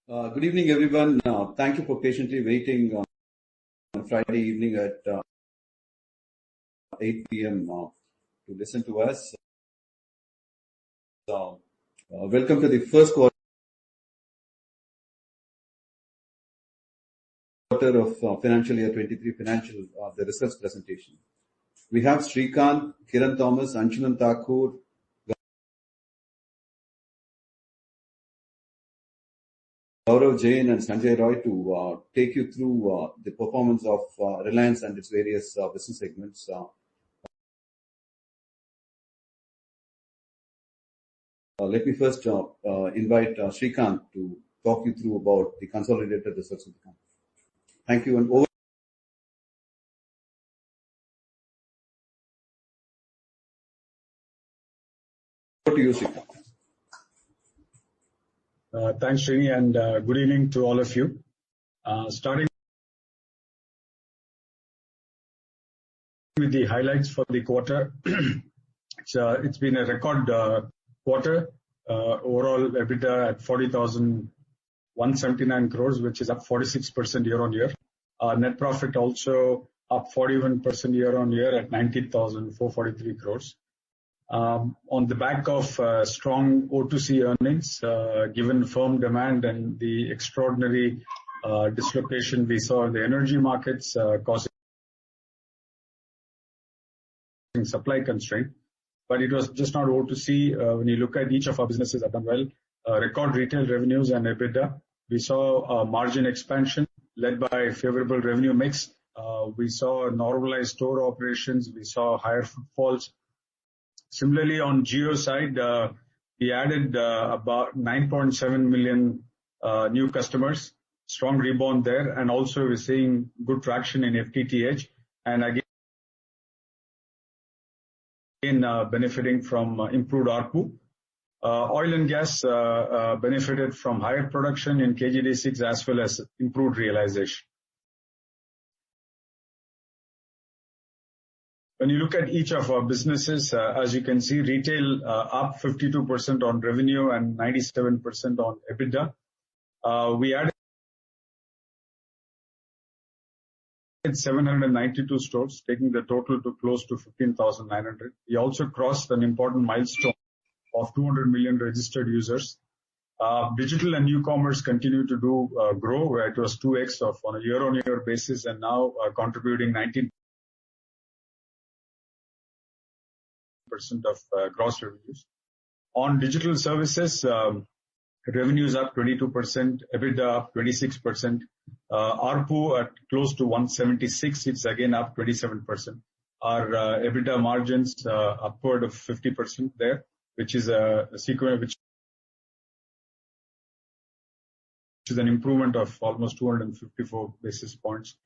Good evening, everyone. Thank you for patiently waiting on Friday evening at 8 p.m. To listen to us. Welcome to the first quarter of financial year 23 the results presentation. We have Srikanth, Kiran Thomas, Anshuman Thakur, Gaurav Jain and Sanjay Roy to take you through the performance of Reliance and its various business segments. Let me first invite Srikanth to talk you through about the consolidated results of the company. Thank you, and over to you, Srikanth. Thanks, Srini, and good evening to all of you. Starting with the highlights for the quarter, it's been a record quarter. Overall EBITDA at 40,179 crores, which is up 46% year on year. Net profit also up 41% year on year at 19,443 crores. On the back of strong O2C earnings, given firm demand and the extraordinary dislocation we saw in the energy markets, causing supply constraint. But it was just not O2C. When you look at each of our businesses have done well. Record retail revenues and EBITDA. We saw margin expansion led by favorable revenue mix. We saw normalized store operations. We saw higher footfalls. Similarly, on Jio side, we added about 9.7 million new customers. Strong rebound there, and also we're seeing good traction in FTTH, and again benefiting from improved ARPU. Oil and gas benefited from higher production in KG-D6 as well as improved realization. When you look at each of our businesses, as you can see, retail up 52% on revenue and 97% on EBITDA. We added 792 stores, taking the total to close to 15,900. We also crossed an important milestone of 200 million registered users. Digital and new commerce continue to grow, where it was 2x on a year-on-year basis, and now contributing 19% of gross revenues. On digital services, revenues up 22%, EBITDA up 26%, ARPU at close to 176, it's again up 27%. Our EBITDA margins upward of 50% there, which is a sequence which is an improvement of almost 254 basis points.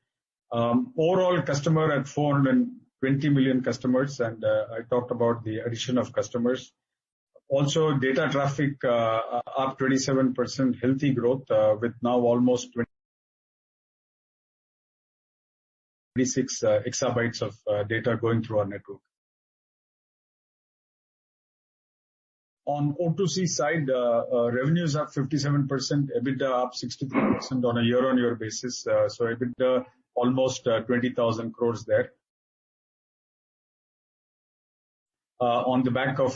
Overall customer at 420 million customers, and I talked about the addition of customers. Also, data traffic up 27%, healthy growth with now almost 26 exabytes of data going through our network. On O2C side, revenues up 57%, EBITDA up 63% on a year-on-year basis. So EBITDA almost 20,000 crores there. On the back of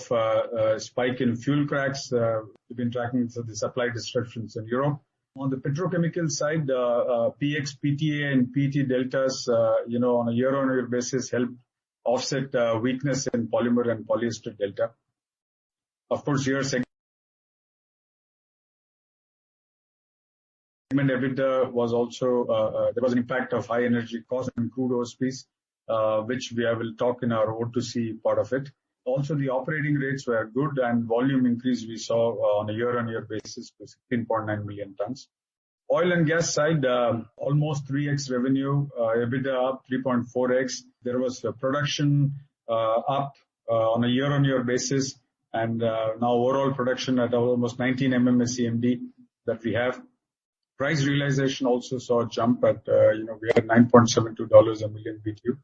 spike in fuel cracks, we've been tracking the supply disruptions in Europe. On the petrochemical side, PX, PTA, and PT deltas, on a year-on-year basis, helped offset weakness in polymer and polyester delta. Of course, here segment EBITDA was also there was an impact of high energy costs and crude OSPs, which we will talk in our O2C part of it. Also, the operating rates were good, and volume increase we saw on a year-on-year basis to 16.9 million tons. Oil and gas side, almost 3x revenue, EBITDA up 3.4x. There was production up on a year-on-year basis, and now overall production at almost 19 MMSCMD that we have. Price realization also saw a jump at, we had $9.72 a million BTU.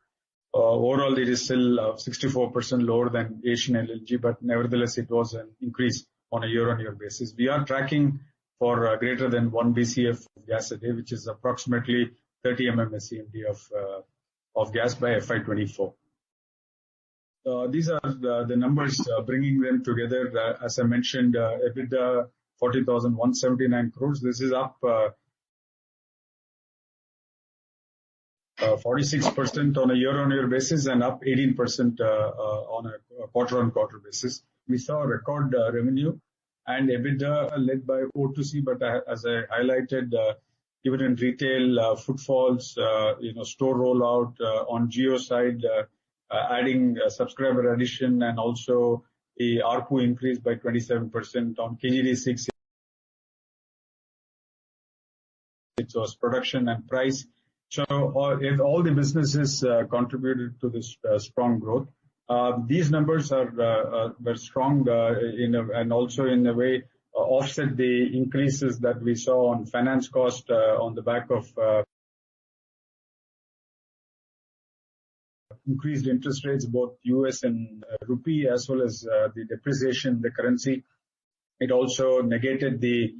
Overall, it is still 64% lower than Asian LNG, but nevertheless, it was an increase on a year-on-year basis. We are tracking for greater than 1 BCF of gas a day, which is approximately 30 MMSCMD of gas by FY24. These are the numbers, bringing them together. As I mentioned, EBITDA 40,179 crores. This is up 46% on a year-on-year basis and up 18% on a quarter-on-quarter basis. We saw record revenue and EBITDA led by O2C, but as I highlighted, even in retail, footfalls, store rollout on Jio side, adding subscriber addition, and also the ARPU increased by 27% on KGD6. It was production and price. So all the businesses contributed to this strong growth. These numbers are very strong and also in a way offset the increases that we saw on finance cost on the back of increased interest rates, both US and rupee, as well as the depreciation in the currency. It also negated the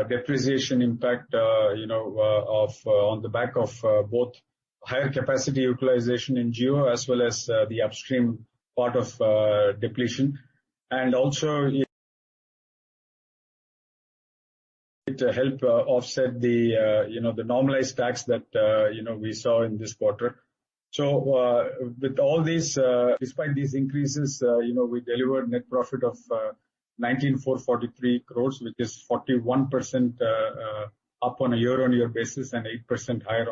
depreciation impact, on the back of both higher capacity utilization in Jio as well as the upstream part of depletion, and also it helped offset the the normalized tax that we saw in this quarter. So with all these, despite these increases, we delivered net profit of 19,443 crores, which is 41% up on a year-on-year basis and 8% higher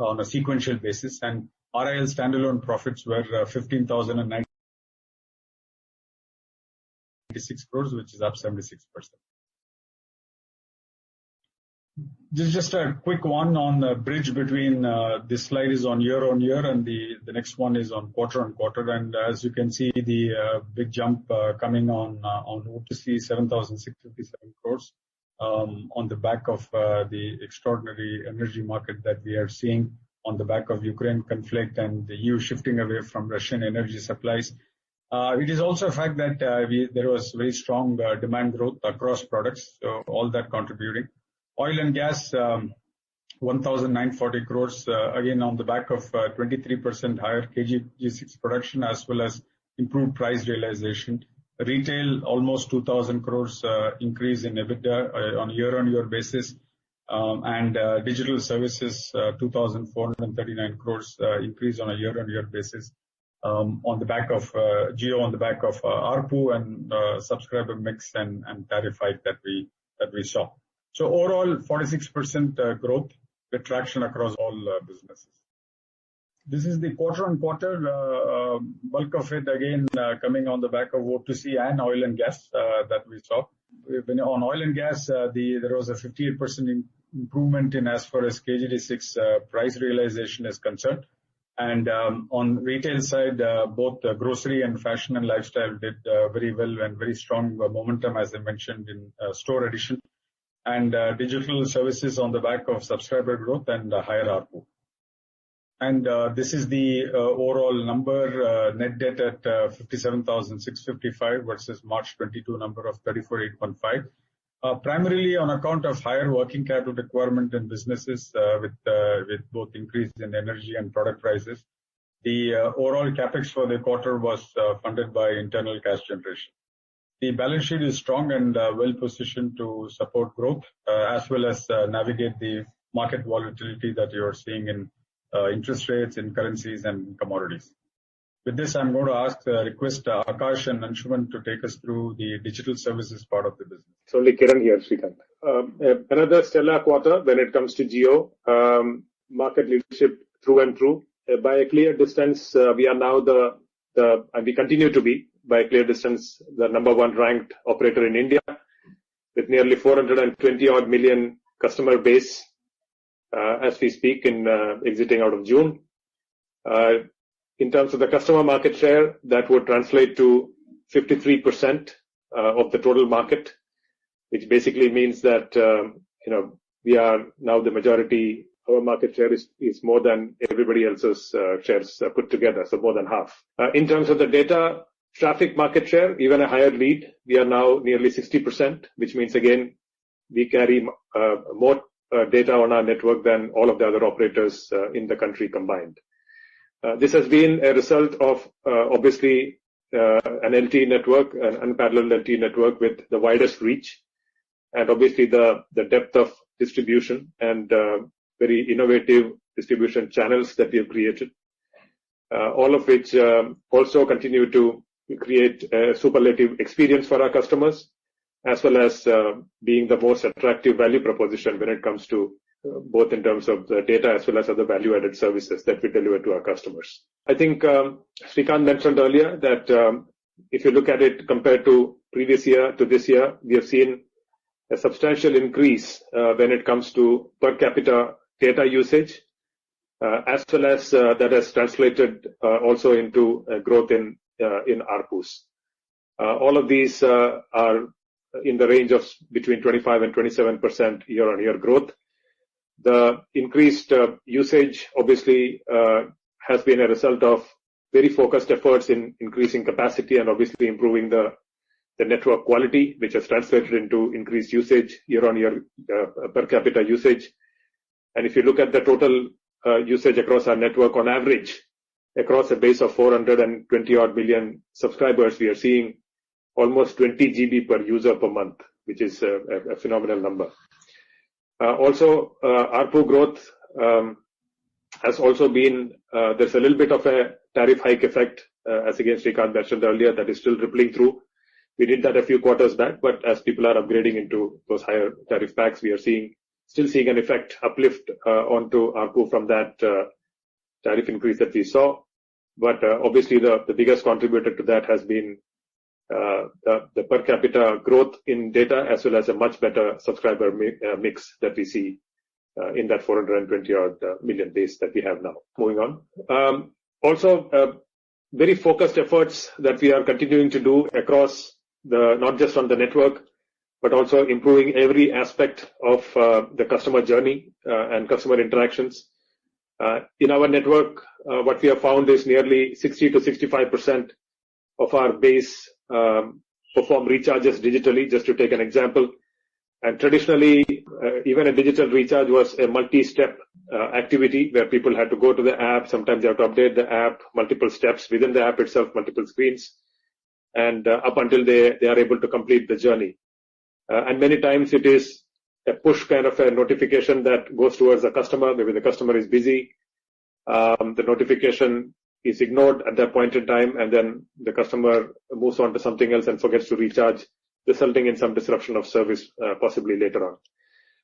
on a sequential basis. And RIL standalone profits were 15,096 crores, which is up 76%. This is just a quick one on the bridge between this slide is on year-on-year and the next one is on quarter-on-quarter. And as you can see, the big jump coming on O2C, 7,657 crores on the back of the extraordinary energy market that we are seeing on the back of Ukraine conflict and the EU shifting away from Russian energy supplies. It is also a fact that there was very strong demand growth across products, so all that contributing. Oil and gas, 1,940 crores, again on the back of 23% higher KG6 production as well as improved price realization. Retail, almost 2,000 crores increase in EBITDA on a year-on-year basis, and digital services, 2,439 crores increase on a year-on-year basis, on the back of Jio, on the back of ARPU and subscriber mix and tariff hike that we saw. So overall, 46% growth with traction across all businesses. This is the quarter-on-quarter, bulk of it again coming on the back of O2C and oil and gas that we saw. On oil and gas, there was a 58% improvement in as far as KGD6 price realization is concerned. And on retail side, both grocery and fashion and lifestyle did very well and very strong momentum, as I mentioned, in store addition. And digital services on the back of subscriber growth and higher ARPU. And this is the overall number, net debt at 57,655 versus March 22 number of 34,815. Primarily on account of higher working capital requirement in businesses with both increase in energy and product prices. The overall capex for the quarter was funded by internal cash generation. The balance sheet is strong and well positioned to support growth as well as navigate the market volatility that you are seeing in interest rates, in currencies and commodities. With this, I'm going to request Akash and Anshuman to take us through the digital services part of the business. It's only Kiran here, Srikanth. Another stellar quarter when it comes to Jio. Market leadership through and through. By a clear distance, we are now and we continue to be, by a clear distance, the number one ranked operator in India with nearly 420 odd million customer base as we speak in exiting out of June. In terms of the customer market share, that would translate to 53% of the total market, which basically means that we are now the majority. Our market share is more than everybody else's shares put together, so more than half. In terms of the data traffic market share, even a higher lead. We are now nearly 60%, which means again we carry more data on our network than all of the other operators in the country combined. This has been a result of obviously an LTE network, an unparalleled LTE network with the widest reach, and obviously the depth of distribution and very innovative distribution channels that we have created, all of which also continue to create a superlative experience for our customers, as well as being the most attractive value proposition when it comes to both in terms of the data as well as other value-added services that we deliver to our customers. I think Srikanth mentioned earlier that if you look at it compared to previous year to this year, we have seen a substantial increase when it comes to per capita data usage, as well as that has translated also into growth in ARPUs. All of these are in the range of between 25 and 27% year-on-year growth. The increased usage obviously has been a result of very focused efforts in increasing capacity and obviously improving the network quality, which has translated into increased usage year-on-year per capita usage. And if you look at the total usage across our network on average, across a base of 420 odd million subscribers, we are seeing almost 20 GB per user per month, which is a phenomenal number. Also, ARPU growth has also been, there's a little bit of a tariff hike effect, as again Srikanth mentioned earlier, that is still rippling through. We did that a few quarters back, but as people are upgrading into those higher tariff packs, we are still seeing an effect uplift onto ARPU from that tariff increase that we saw. But obviously the biggest contributor to that has been the per capita growth in data, as well as a much better subscriber mix that we see in that 420 odd million base that we have now. Moving on. Also, very focused efforts that we are continuing to do across not just on the network, but also improving every aspect of the customer journey and customer interactions. In our network, what we have found is nearly 60 to 65% of our base perform recharges digitally, just to take an example. And traditionally, even a digital recharge was a multi-step activity where people had to go to the app. Sometimes they have to update the app, multiple steps within the app itself, multiple screens, and up until they are able to complete the journey. And many times it is a push kind of a notification that goes towards the customer. Maybe the customer is busy. The notification is ignored at that point in time, and then the customer moves on to something else and forgets to recharge, resulting in some disruption of service possibly later on.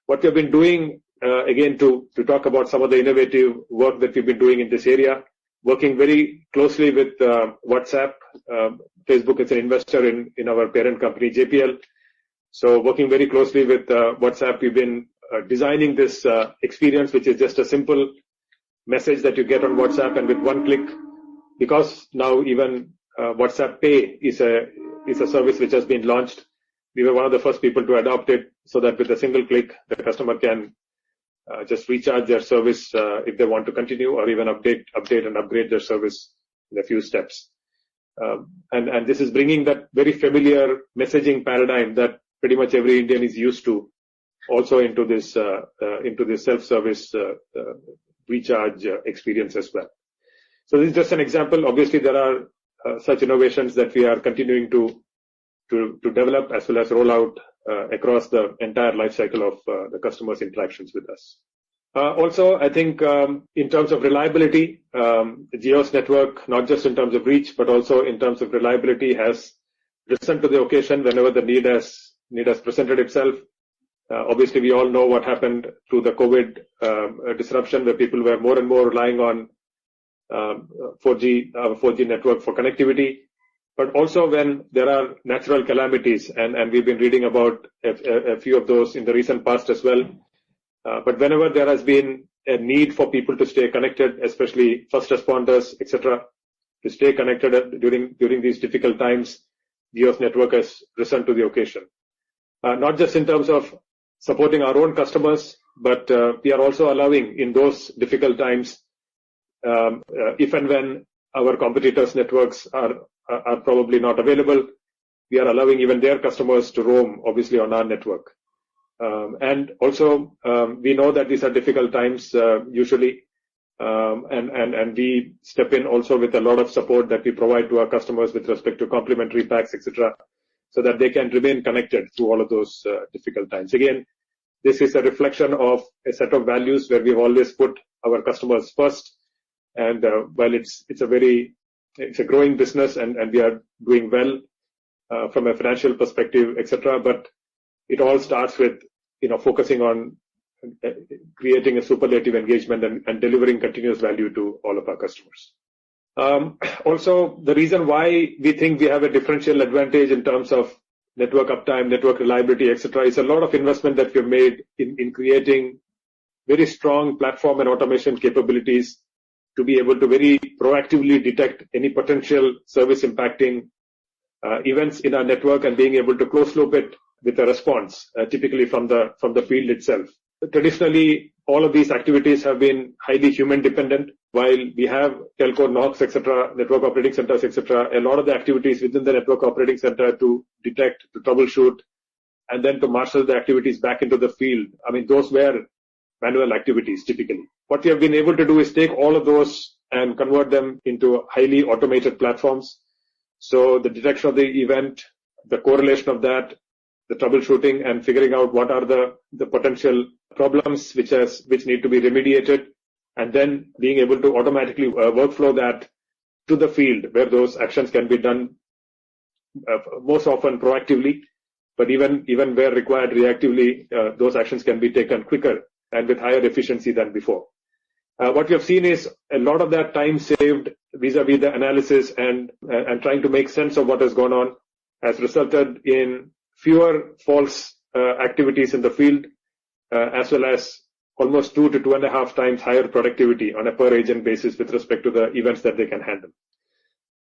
What we've been doing, again, to talk about some of the innovative work that we've been doing in this area, working very closely with WhatsApp. Facebook is an investor in our parent company, JPL. So working very closely with WhatsApp, we've been designing this experience, which is just a simple message that you get on WhatsApp, and with one click, because now even WhatsApp Pay is a service which has been launched. We were one of the first people to adopt it, so that with a single click, the customer can just recharge their service if they want to continue, or even update and upgrade their service in a few steps. And this is bringing that very familiar messaging paradigm that pretty much every Indian is used to, also into this self-service recharge experience as well. So this is just an example. Obviously, there are such innovations that we are continuing to develop as well as roll out across the entire life cycle of the customer's interactions with us. Also, I think in terms of reliability, Jio's network, not just in terms of reach, but also in terms of reliability, has risen to the occasion whenever the need has presented itself. Obviously, we all know what happened through the COVID disruption, where people were more and more relying on 4G network for connectivity. But also when there are natural calamities, and we've been reading about a few of those in the recent past as well. But whenever there has been a need for people to stay connected, especially first responders, etc., to stay connected during these difficult times, Jio's network has risen to the occasion. Not just in terms of supporting our own customers, but we are also allowing in those difficult times, if and when our competitors' networks are probably not available, we are allowing even their customers to roam, obviously, on our network. And also, we know that these are difficult times usually, and we step in also with a lot of support that we provide to our customers with respect to complimentary packs, etc., so that they can remain connected through all of those difficult times. Again, this is a reflection of a set of values where we've always put our customers first. And while it's a growing business and we are doing well from a financial perspective, etc., but it all starts with focusing on creating a superlative engagement and delivering continuous value to all of our customers. Also, the reason why we think we have a differential advantage in terms of network uptime, network reliability, etc., is a lot of investment that we've made in creating very strong platform and automation capabilities to be able to very proactively detect any potential service impacting events in our network and being able to close loop it with a response, typically from the field itself. Traditionally, all of these activities have been highly human dependent. While we have telco NOCs, etc., network operating centers, etc., a lot of the activities within the network operating center to detect, to troubleshoot, and then to marshal the activities back into the field. I mean, those were manual activities typically. What we have been able to do is take all of those and convert them into highly automated platforms. So the detection of the event, the correlation of that, the troubleshooting and figuring out what are the potential problems which need to be remediated, and then being able to automatically workflow that to the field where those actions can be done most often proactively, but even where required reactively, those actions can be taken quicker and with higher efficiency than before. What we have seen is a lot of that time saved vis-a-vis the analysis and trying to make sense of what has gone on has resulted in fewer false activities in the field, as well as almost 2 to 2.5 times higher productivity on a per agent basis with respect to the events that they can handle.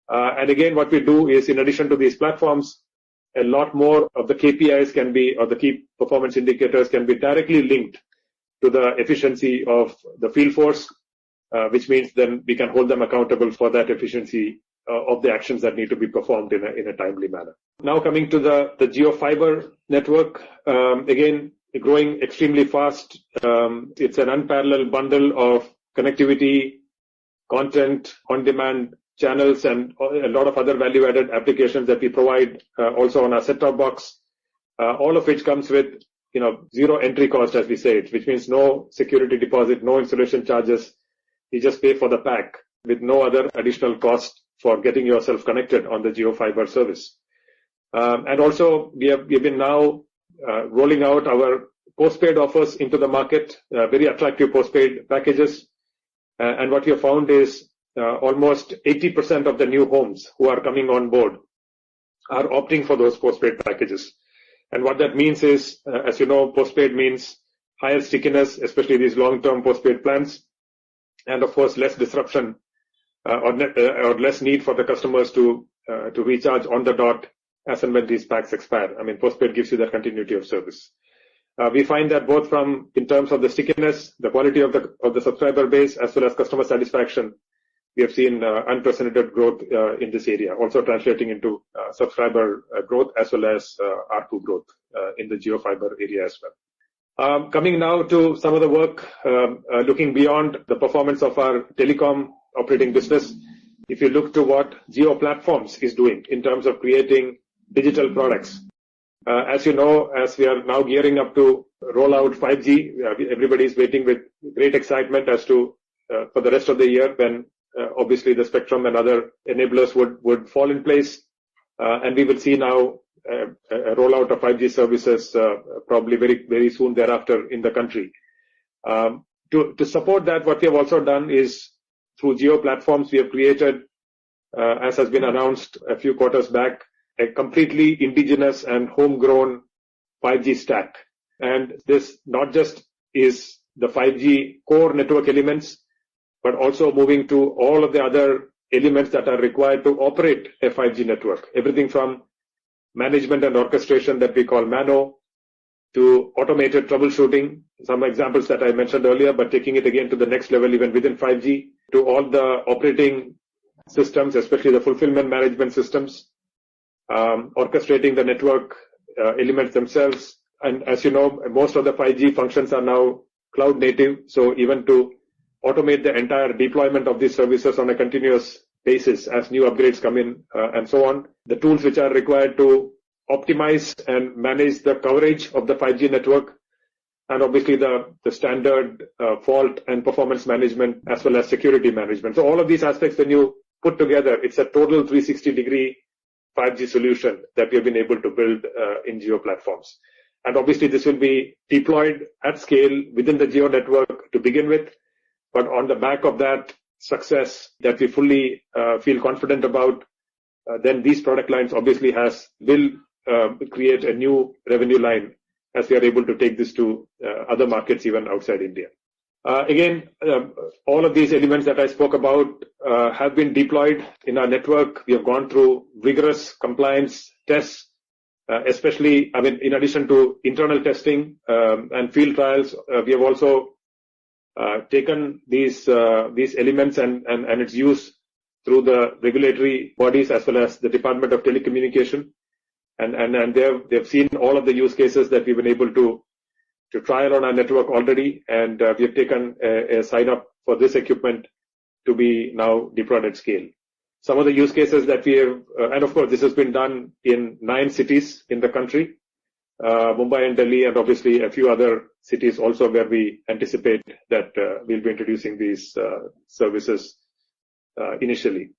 And again, what we do is, in addition to these platforms, a lot more of the KPIs can be, or the key performance indicators can be directly linked to the efficiency of the field force, which means then we can hold them accountable for that efficiency of the actions that need to be performed in a timely manner. Now coming to the Jio Fiber network, again, growing extremely fast. It's an unparalleled bundle of connectivity, content, on-demand channels, and a lot of other value-added applications that we provide also on our set-top box, all of which comes with zero entry cost, as we say it, which means no security deposit, no installation charges. You just pay for the pack with no other additional cost for getting yourself connected on the Jio Fiber service. And also, we have been now rolling out our postpaid offers into the market, very attractive postpaid packages. And what we have found is almost 80% of the new homes who are coming on board are opting for those postpaid packages. And what that means is, as you know, postpaid means higher stickiness, especially these long-term postpaid plans, and of course, less disruption or less need for the customers to recharge on the dot as and when these packs expire. I mean, postpaid gives you that continuity of service. We find that both in terms of the stickiness, the quality of the subscriber base, as well as customer satisfaction, we have seen unprecedented growth in this area, also translating into subscriber growth as well as ARPU growth in the Jio Fiber area as well. Coming now to some of the work looking beyond the performance of our telecom operating business. If you look to what Jio Platforms is doing in terms of creating digital products, as you know, as we are now gearing up to roll out 5G, everybody is waiting with great excitement as to for the rest of the year when obviously the spectrum and other enablers would fall in place, and we will see now a rollout of 5G services probably very, very soon thereafter in the country. To support that, what we have also done is through Jio Platforms, we have created, as has been announced a few quarters back, a completely indigenous and homegrown 5G stack. And this not just is the 5G core network elements, but also moving to all of the other elements that are required to operate a 5G network. Everything from management and orchestration that we call MANO, to automated troubleshooting, some examples that I mentioned earlier, but taking it again to the next level even within 5G, to all the operating systems, especially the fulfillment management systems, orchestrating the network elements themselves, And as you know, most of the 5G functions are now cloud native. So even to automate the entire deployment of these services on a continuous basis as new upgrades come in and so on, the tools which are required to optimize and manage the coverage of the 5G network, and obviously the standard fault and performance management as well as security management. So all of these aspects, when you put together, it's a total 360-degree 5G solution that we have been able to build in Jio platforms. And obviously this will be deployed at scale within the Jio network to begin with. But on the back of that success that we fully feel confident about, then these product lines obviously will create a new revenue line as we are able to take this to other markets even outside India. Again, all of these elements that I spoke about have been deployed in our network. We have gone through rigorous compliance tests, especially, in addition to internal testing and field trials, we have also taken these elements and its use through the regulatory bodies as well as the Department of Telecommunication. And they've seen all of the use cases that we've been able to trial on our network already, and we have taken a sign up for this equipment to be now deployed at scale. Some of the use cases that we have, and of course this has been done in 9 cities in the country, Mumbai and Delhi, and obviously a few other cities also where we anticipate that we'll be introducing these services initially.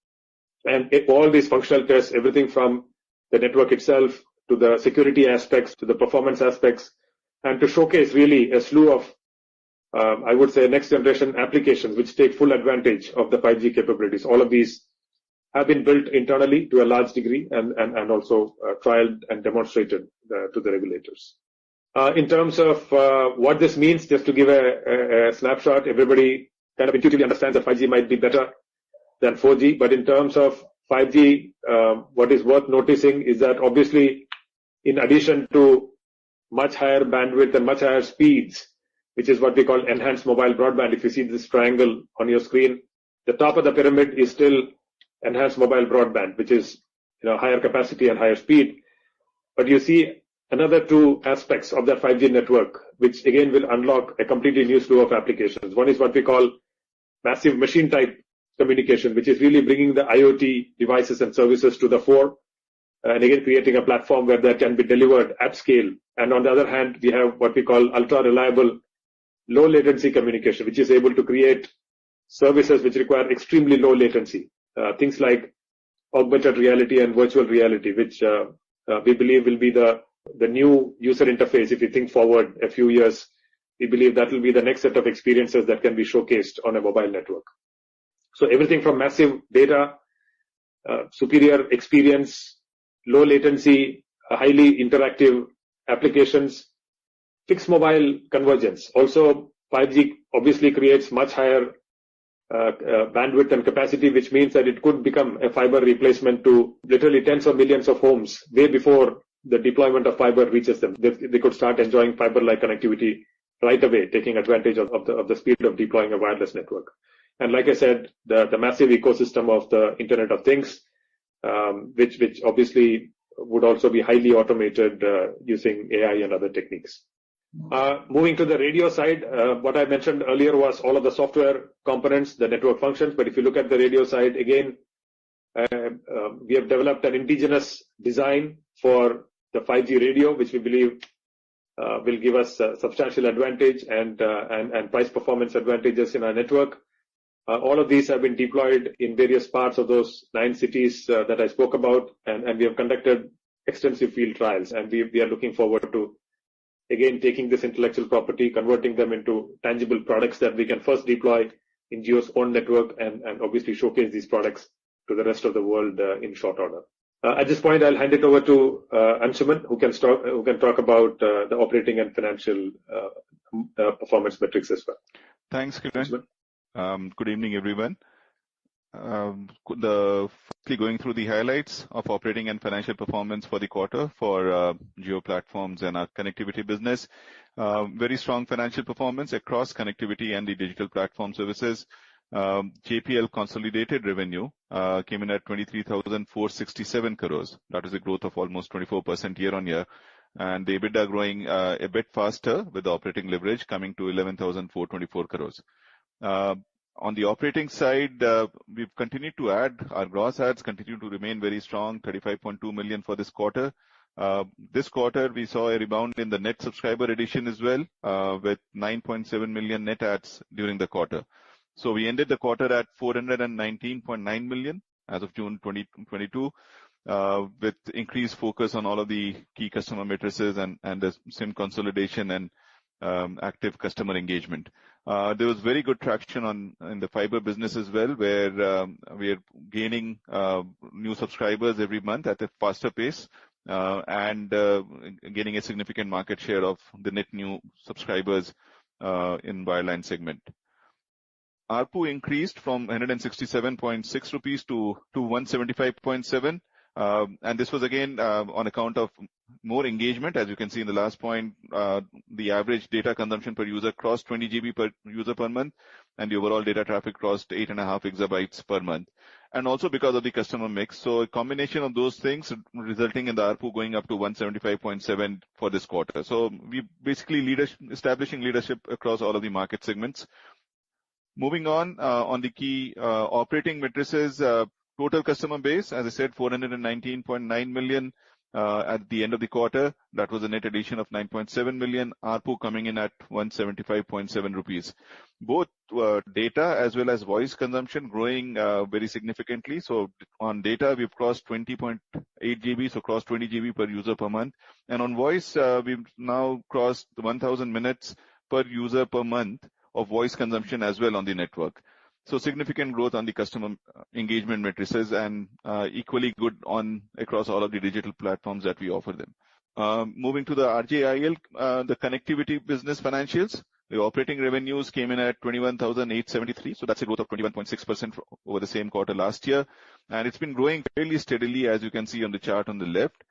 And all these functional tests, everything from the network itself to the security aspects to the performance aspects, and to showcase really a slew of, I would say, next generation applications which take full advantage of the 5G capabilities. All of these have been built internally to a large degree and also trialed and demonstrated to the regulators. In terms of what this means, just to give a snapshot, everybody kind of intuitively understands that 5G might be better than 4G, but in terms of 5G, what is worth noticing is that obviously, in addition to much higher bandwidth and much higher speeds, which is what we call enhanced mobile broadband. If you see this triangle on your screen, the top of the pyramid is still enhanced mobile broadband, which is higher capacity and higher speed. But you see another 2 aspects of that 5G network, which again will unlock a completely new slew of applications. One is what we call massive machine type communication, which is really bringing the IoT devices and services to the fore, and again creating a platform where that can be delivered at scale. And on the other hand, we have what we call ultra reliable low latency communication, which is able to create services which require extremely low latency. Things like augmented reality and virtual reality, which we believe will be the new user interface. If you think forward a few years, we believe that will be the next set of experiences that can be showcased on a mobile network. So everything from massive data, superior experience, low latency, highly interactive applications, fixed mobile convergence. Also, 5G obviously creates much higher bandwidth and capacity, which means that it could become a fiber replacement to literally tens of millions of homes way before the deployment of fiber reaches them. They could start enjoying fiber-like connectivity right away, taking advantage of the speed of deploying a wireless network. And like I said, the massive ecosystem of the Internet of Things, which obviously would also be highly automated using AI and other techniques. Moving to the radio side, what I mentioned earlier was all of the software components, the network functions. But if you look at the radio side, again, we have developed an indigenous design for the 5G radio, which we believe will give us substantial advantage and price performance advantages in our network. All of these have been deployed in various parts of those 9 cities that I spoke about, and we have conducted extensive field trials. And we are looking forward to, again, taking this intellectual property, converting them into tangible products that we can first deploy in Jio's own network and obviously showcase these products to the rest of the world in short order. At this point, I'll hand it over to Anshuman, who can talk about the operating and financial performance metrics as well. Thanks, Kiran. Good evening, everyone. Firstly, going through the highlights of operating and financial performance for the quarter for Jio Platforms and our connectivity business. Very strong financial performance across connectivity and the digital platform services. JPL consolidated revenue came in at 23,467 crores. That is a growth of almost 24% year on year. and the EBITDA growing a bit faster with the operating leverage coming to 11,424 crores. On the operating side, we've continued to add. Our gross adds continue to remain very strong, 35.2 million for this quarter. This quarter, we saw a rebound in the net subscriber addition as well, with 9.7 million net adds during the quarter. So we ended the quarter at 419.9 million as of June 2022, with increased focus on all of the key customer matrices and the SIM consolidation and active customer engagement. There was very good traction in the fiber business as well, where we are gaining new subscribers every month at a faster pace, and gaining a significant market share of the net new subscribers in wireline segment. ARPU increased from 167.6 rupees to 175.7. And this was again on account of more engagement. As you can see in the last point, the average data consumption per user crossed 20 GB per user per month, and the overall data traffic crossed 8.5 exabytes per month. And also because of the customer mix. So a combination of those things resulting in the ARPU going up to 175.7 for this quarter. So we basically establishing leadership across all of the market segments. Moving on the key operating matrices, total customer base, as I said, 419.9 million at the end of the quarter. That was a net addition of 9.7 million. ARPU coming in at 175.7 rupees. Both data as well as voice consumption growing very significantly. So on data, we've crossed 20.8 GB, so crossed 20 GB per user per month. And on voice, we've now crossed 1,000 minutes per user per month of voice consumption as well on the network. So significant growth on the customer engagement matrices, and equally good across all of the digital platforms that we offer them. Moving to the RJIL, the connectivity business financials, the operating revenues came in at 21,873. So that's a growth of 21.6% over the same quarter last year. And it's been growing fairly steadily, as you can see on the chart on the left.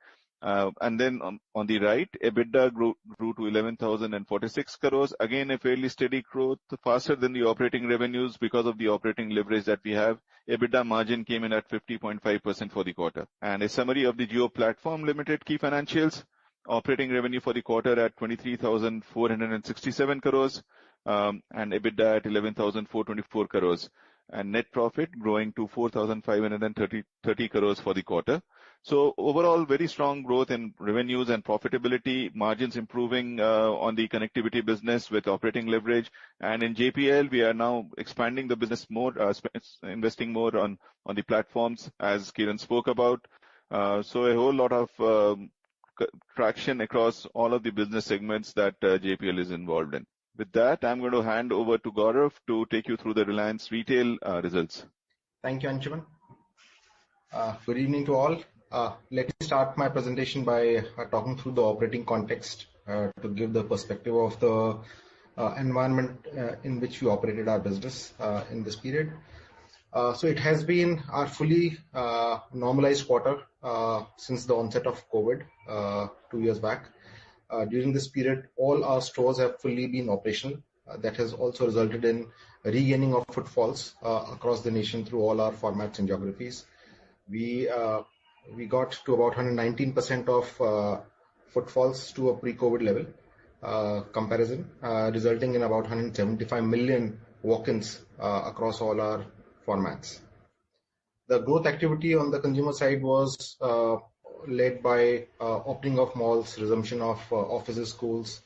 And then on the right, EBITDA grew to 11,046 crores. Again, a fairly steady growth, faster than the operating revenues because of the operating leverage that we have. EBITDA margin came in at 50.5% for the quarter. And a summary of the Jio Platform Limited key financials. Operating revenue for the quarter at 23,467 crores, and EBITDA at 11,424 crores. And net profit growing to 4,530 crores for the quarter. So overall, very strong growth in revenues and profitability, margins improving on the connectivity business with operating leverage. And in JPL, we are now expanding the business more, investing more on the platforms, as Kiran spoke about. So a whole lot of traction across all of the business segments that JPL is involved in. With that, I'm going to hand over to Gaurav to take you through the Reliance Retail results. Thank you, Anshuman. Good evening to all. Let me start my presentation by talking through the operating context to give the perspective of the environment in which we operated our business in this period. So it has been our fully normalized quarter since the onset of COVID 2 years back. During this period, all our stores have fully been operational. That has also resulted in regaining of footfalls across the nation through all our formats and geographies. We got to about 119% of footfalls to a pre-COVID level comparison, resulting in about 175 million walk-ins across all our formats. The growth activity on the consumer side was led by opening of malls, resumption of offices, schools.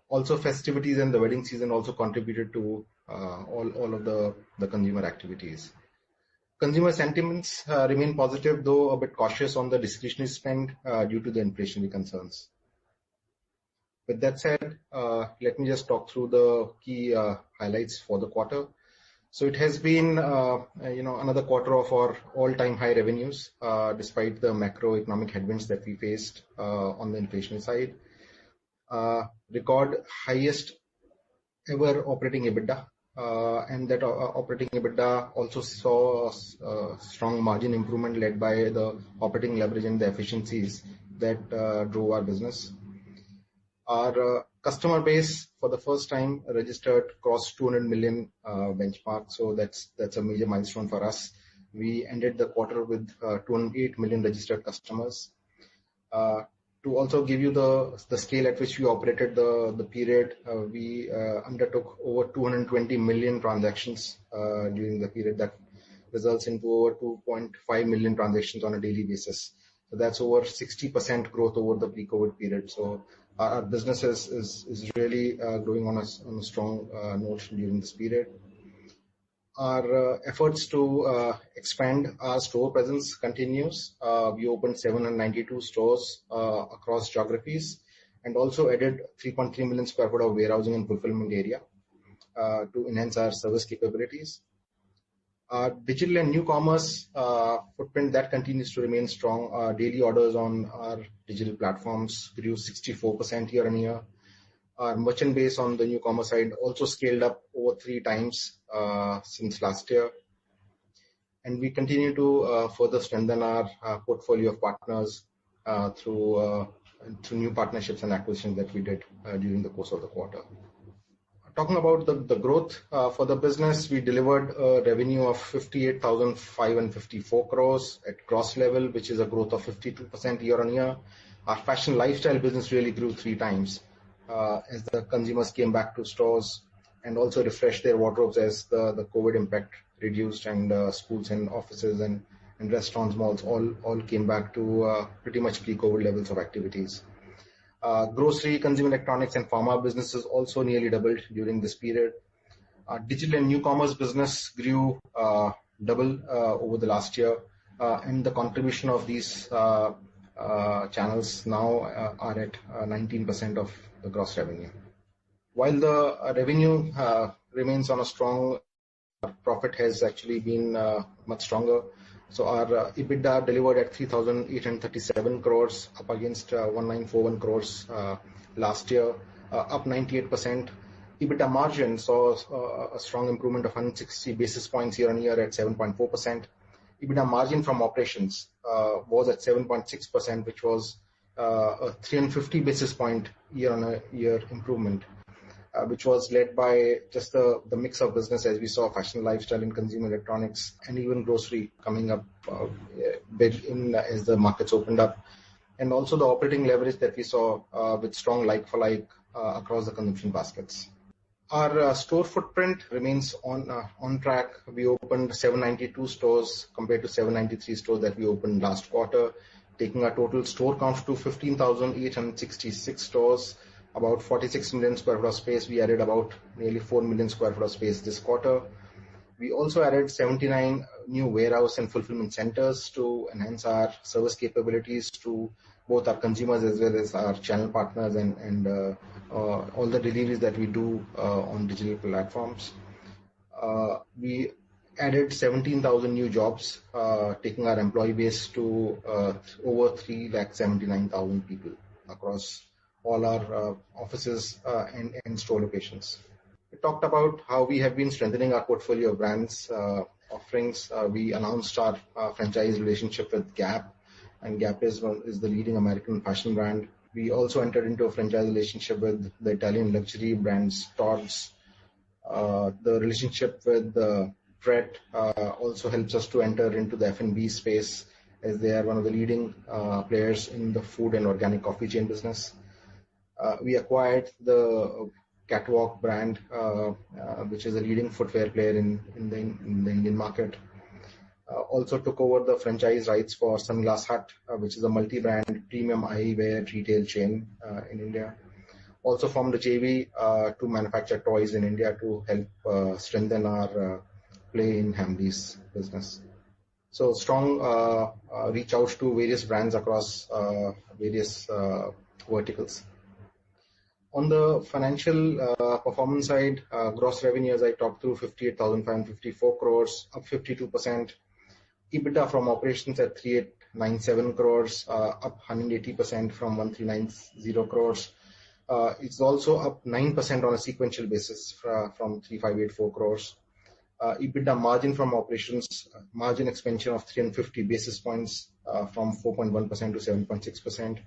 Also festivities and the wedding season also contributed to all of the consumer activities. Consumer sentiments remain positive, though a bit cautious on the discretionary spend due to the inflationary concerns. With that said, let me just talk through the key highlights for the quarter. So it has been another quarter of our all-time high revenues, despite the macroeconomic headwinds that we faced on the inflation side. Record highest ever operating EBITDA, and that operating EBITDA also saw a strong margin improvement led by the operating leverage and the efficiencies that drove our business. Our customer base for the first time registered crossed 200 million benchmark, so that's a major milestone for us. We ended the quarter with 208 million registered customers. To also give you the scale at which we operated the period, we undertook over 220 million transactions during the period. That results into over 2.5 million transactions on a daily basis. So that's over 60% growth over the pre-COVID period. So our business is really growing on a strong note during this period. Our efforts to expand our store presence continues. We opened 792 stores across geographies and also added 3.3 million square foot of warehousing and fulfillment area to enhance our service capabilities. Our digital and new commerce footprint that continues to remain strong. Our daily orders on our digital platforms grew 64% year on year. Our merchant base on the new commerce side also scaled up over 3 times since last year. And we continue to further strengthen our portfolio of partners through new partnerships and acquisitions that we did during the course of the quarter. Talking about the growth for the business, we delivered a revenue of 58,554 crores at gross level, which is a growth of 52% year on year. Our fashion lifestyle business really grew 3 times. As the consumers came back to stores and also refreshed their wardrobes as the COVID impact reduced, and schools and offices and restaurants, malls all came back to pretty much pre-COVID levels of activities. Grocery, consumer electronics and pharma businesses also nearly doubled during this period. Our digital and new commerce business grew double over the last year, and the contribution of these channels now are at 19% of the gross revenue. While the revenue remains on a strong, profit has actually been much stronger. So our EBITDA delivered at 3,837 crores up against 1,941 crores last year, up 98%. EBITDA margin saw a strong improvement of 160 basis points year on year at 7.4%. EBITDA margin from operations was at 7.6%, which was a 350 basis point year on year improvement, which was led by just the mix of business, as we saw fashion lifestyle and consumer electronics and even grocery coming up big in as the markets opened up, and also the operating leverage that we saw with strong like-for-like across the consumption baskets. Our store footprint remains on track. We opened 792 stores compared to 793 stores that we opened last quarter, taking our total store count to 15,866 stores, about 46 million square foot of space. We added about nearly 4 million square foot of space this quarter. We also added 79 new warehouse and fulfillment centers to enhance our service capabilities to both our consumers as well as our channel partners and all the deliveries that we do on digital platforms. We added 17,000 new jobs, taking our employee base to over 379,000 people across all our offices and store locations. We talked about how we have been strengthening our portfolio of brands offerings. We announced our franchise relationship with Gap, and Gap is the leading American fashion brand. We also entered into a franchise relationship with the Italian luxury brands Tod's. The relationship with Pret also helps us to enter into the F&B space, as they are one of the leading players in the food and organic coffee chain business. We acquired the Catwalk brand, which is a leading footwear player in the Indian market. Also took over the franchise rights for Sunglass Hut, which is a multi-brand premium eyewear retail chain in India. Also formed a JV to manufacture toys in India to help strengthen our play in Hamleys business. So strong reach out to various brands across various verticals. On the financial performance side, gross revenue, as I talked through, 58,554 crores, up 52%. EBITDA from operations at 3,897 crores, up 180% from 1,390 crores. It's also up 9% on a sequential basis from 3,584 crores. EBITDA margin from operations, margin expansion of 350 basis points from 4.1% to 7.6%.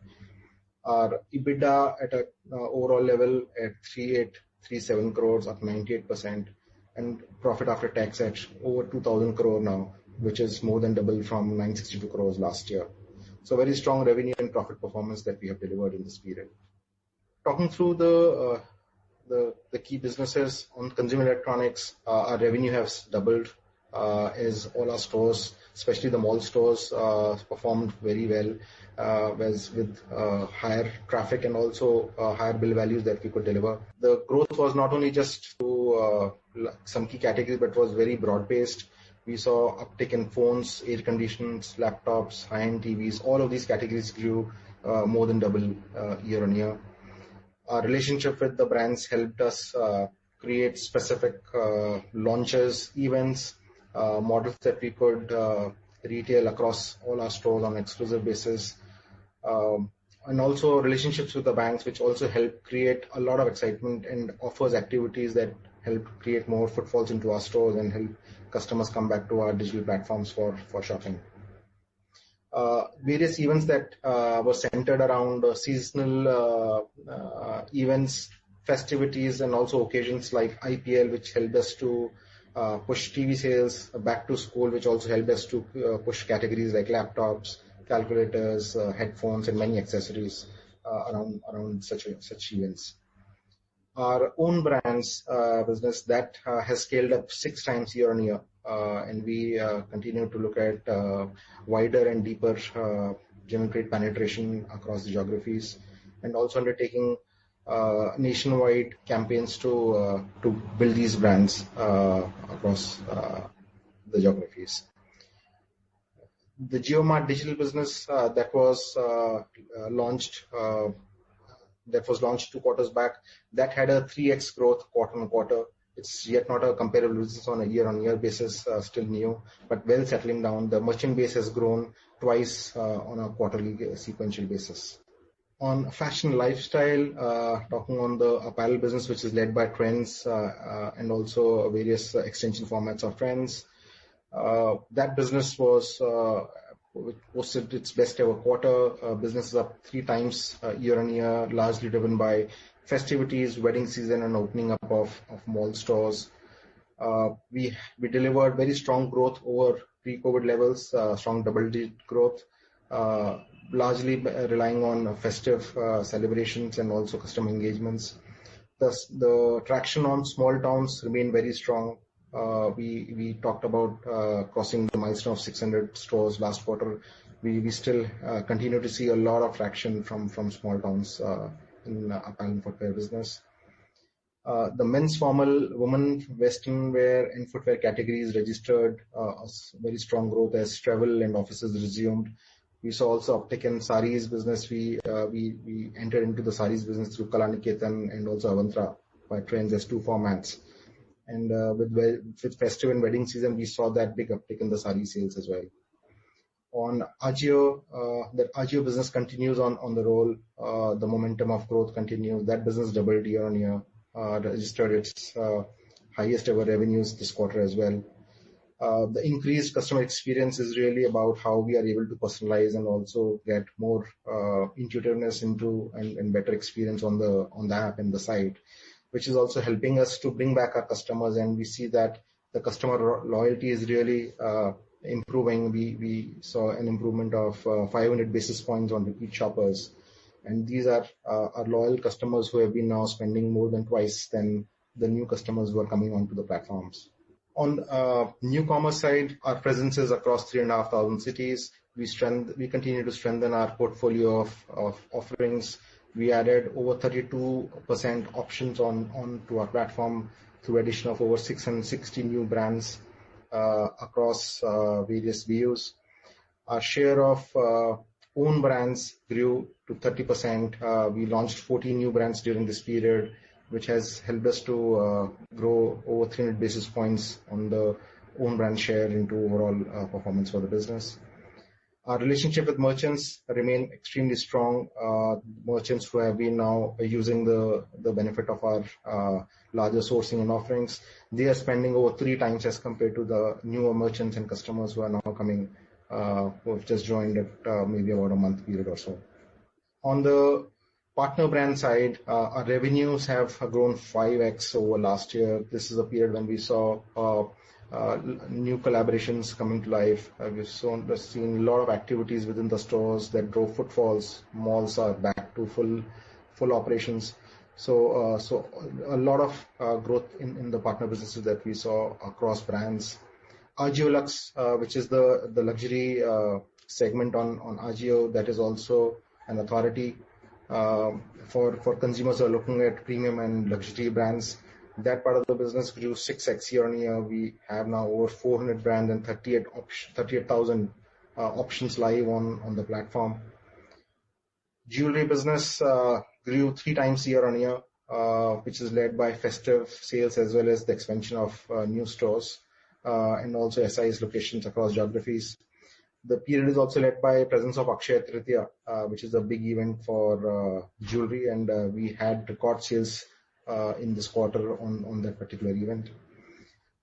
Our EBITDA at an overall level at 3,837 crores, up 98%, and profit after tax at over 2,000 crore now, which is more than double from 962 crores last year. So very strong revenue and profit performance that we have delivered in this period. Talking through the key businesses on consumer electronics, our revenue has doubled as all our stores, especially the mall stores, performed very well, with higher traffic and also higher bill values that we could deliver. The growth was not only just to some key categories, but was very broad-based. We saw uptick in phones, air conditioners, laptops, high-end TVs. All of these categories grew more than double year on year. Our relationship with the brands helped us create specific launches, events, models that we could retail across all our stores on an exclusive basis. And also relationships with the banks, which also help create a lot of excitement and offers activities that help create more footfalls into our stores and help customers come back to our digital platforms for shopping. Various events that were centered around seasonal events, festivities, and also occasions like IPL, which helped us to push TV sales, back to school, which also helped us to push categories like laptops, calculators, headphones, and many accessories around such events. Our own brands business that has scaled up 6 times year on year, and we continue to look at wider and deeper general trade penetration across the geographies, and also undertaking nationwide campaigns to build these brands across the geographies. The JioMart digital business that was launched 2 quarters back, that had a 3x growth quarter on quarter. It's yet not a comparable business on a year-on-year basis, still new, but well settling down. The merchant base has grown twice on a quarterly sequential basis. On fashion lifestyle, talking on the apparel business, which is led by Trends and also various extension formats of Trends. That business posted its best ever quarter. Business is up 3 times year on year, largely driven by festivities, wedding season, and opening up of mall stores. We delivered very strong growth over pre-COVID levels, strong double-digit growth, largely relying on festive celebrations and also customer engagements. Thus, the traction on small towns remained very strong. We talked about crossing the milestone of 600 stores last quarter. We still continue to see a lot of traction from small towns in apparel and footwear business. The men's formal, women western wear and footwear categories registered a very strong growth as travel and offices resumed. We saw also uptick in sarees business. We entered into the sarees business through Kalaniketan and also Avantra by Trends as 2 formats. And with festive and wedding season, we saw that big uptick in the saree sales as well. On Ajio, the Ajio business continues on the roll. The momentum of growth continues. That business doubled year on year, registered its highest ever revenues this quarter as well. The increased customer experience is really about how we are able to personalize and also get more intuitiveness into and better experience on the app and the site, which is also helping us to bring back our customers. And we see that the customer loyalty is really improving. We saw an improvement of 500 basis points on repeat shoppers. And these are our loyal customers who have been now spending more than twice than the new customers who are coming onto the platforms. On new commerce side, our presence is across 3,500 cities. We continue to strengthen our portfolio of offerings. We added over 32% options onto our platform through addition of over 660 new brands across various views. Our share of own brands grew to 30%. We launched 14 new brands during this period, which has helped us to grow over 300 basis points on the own brand share into overall performance for the business. Our relationship with merchants remain extremely strong. Merchants who have been now using the benefit of our larger sourcing and offerings, they are spending over 3 times as compared to the newer merchants and customers who are now coming, who have just joined at maybe about a month period or so. On the partner brand side, our revenues have grown 5x over last year. This is a period when we saw new collaborations coming to life. We've seen a lot of activities within the stores that drove footfalls. Malls are back to full operations. So a lot of growth in the partner businesses that we saw across brands. Ajio Lux, which is the luxury segment on Ajio, that is also an authority for consumers who are looking at premium and luxury brands. That part of the business grew 6x year on year. We have now over 400 brands and 38,000 options live on the platform. Jewelry business grew 3 times year on year, which is led by festive sales as well as the expansion of new stores and also SI's locations across geographies. The period is also led by presence of Akshaya Tritiya, which is a big event for jewelry, and we had record sales in this quarter on that particular event.